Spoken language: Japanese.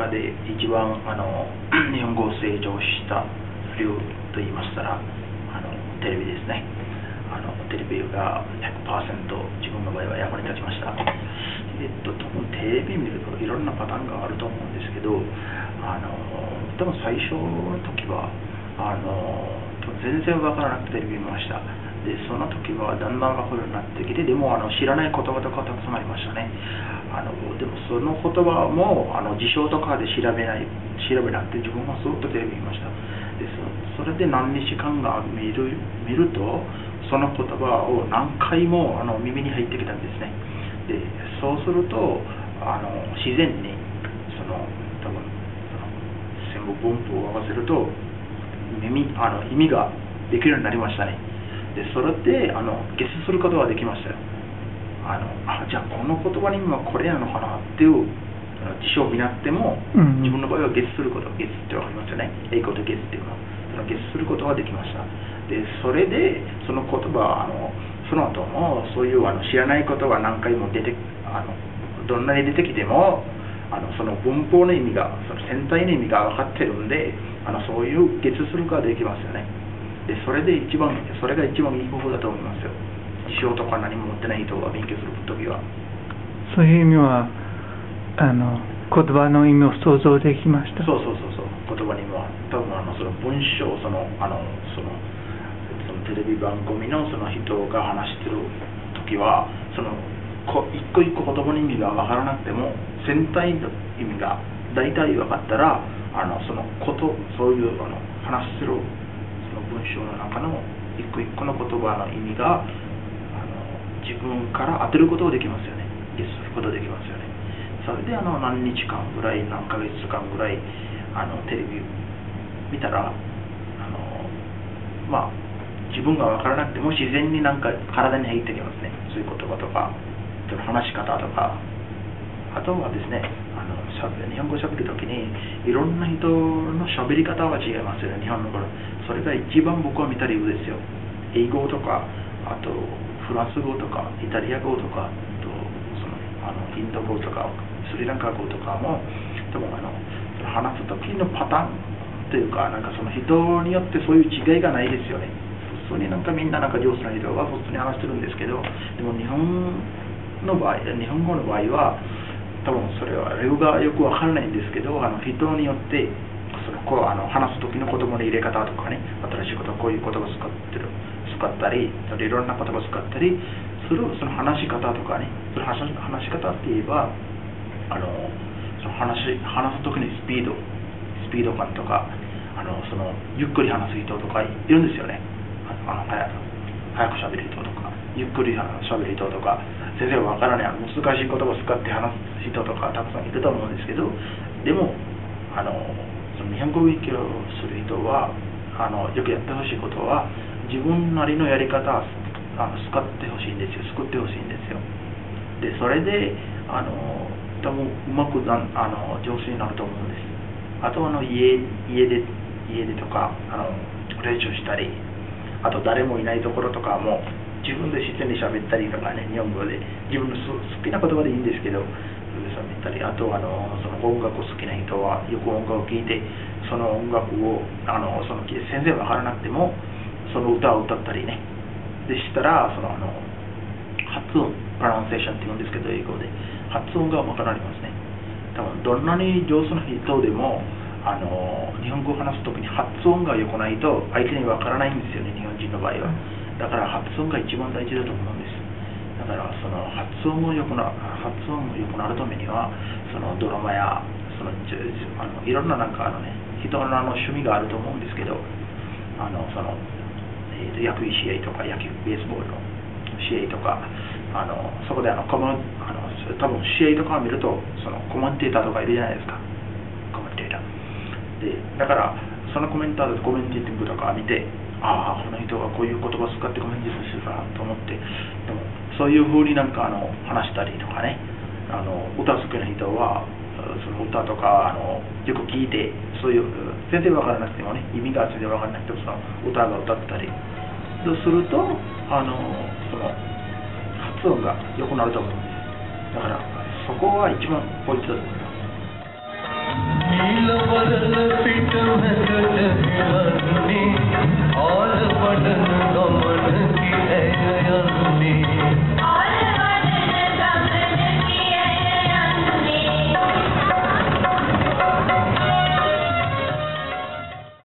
で一番日本語を成長した理由と言いましたらテレビですね。テレビが 100% 自分の場合は役に立ちました。多分テレビ見るといろんなパターンがあると思うんですけど、多分最初の時は全然わからなくてテレビ見ました。でその時はだんだん分かるようになってきて、でも知らない言葉とかたくさんありましたね。でもその言葉も辞書とかで調べなくて自分はずっとテレビ見ました。でそれで何日間が見るとその言葉を何回も耳に入ってきたんですね。でそうすると自然に多分全部文法を合わせると意味ができるようになりましたね。でそれでゲスすることができましたよ。じゃあこの言葉に今これなのかなっていう辞書を見なくても、自分の場合はゲスすること、ゲスってわかりますよね。英語でゲスっていうのはそのゲスすることができました。でそれでその言葉その後もそういう知らないことが何回もどんなに出てきてもその文法の意味がその全体の意味が分かってるんでそういうゲスすることができますよね。でそれが一番いい方法だと思いますよ。辞書とか何も持ってない人が勉強するときは。そういう意味は言葉の意味を想像できました。そう言葉には多分その文章そのテレビ番組のその人が話してるときは一個一個言葉の意味が分からなくても全体の意味が大体分かったらそういう話してるその文章の中の一個一個の言葉の意味が自分から当てることができますよね。ゲスすることができますよね。それで何日間ぐらい何ヶ月間ぐらいテレビ見たら自分が分からなくても自然に体に入ってきますね。そういう言葉とか話し方とか、あとはですね日本語をしゃべるときにいろんな人のしゃべり方は違いますよね。日本の頃それが一番僕は見た理由ですよ。英語とかあとフランス語とかイタリア語とかインド語とかスリランカ語とかも多分話す時のパターンというかその人によってそういう違いがないですよね。普通にみんな上手な人は普通に話してるんですけど、でも日本語の場合は多分それは理由がよくわからないんですけど人によって話す時の言葉の入れ方とかね、新しいことこういう言葉を使ったりいろんな言葉を使ったりするその話し方とかね、その話し方って言えばその話す時のスピード感とかゆっくり話す人とかいるんですよね。早くしゃべる人とかゆっくりしゃべる人とか全然わからない難しい言葉を使って話す人とかたくさんいると思うんですけど、でもその日本語を勉強する人はよくやってほしいことは自分なりのやり方を使ってほしいんですよ。作ってほしいんですよ。でそれで多分うまく上手になると思うんです。あと家でとか練習したり、あと誰もいないところとかも自分で自然に喋ったりとかね、日本語で自分の好きな言葉でいいんですけど喋ったり、あとその音楽好きな人はよく音楽を聴いてその音楽を全然わからなくてもその歌を歌ったりね、でしたら発音プロナンセーションって言うんですけど英語で発音が分からなりますね。多分どんなに上手な人でも日本語を話すときに発音が良くないと相手に分からないんですよね、日本人の場合は。だから発音が一番大事だと思うんです。だからその発音が良くなるためにはドラマやいろんな人の趣味があると思うんですけど野球試合とかベースボールの試合とかそこで多分試合とかを見るとコメンテーターとかいるじゃないですか。コメンテーターでだからそのコメンティングとか見てこの人がこういう言葉を使ってコメンテーターするかと思って、でもそういうふうに話したりとかね、歌好きな人はその歌とかよく聞いてそういう全然分からなくてもね、意味が全然分からなくてもその歌が歌ったりするとその発音が良くなると思うんです。だからそこは一番ポイントだと思います。वरल पीठ महकट हिरण्य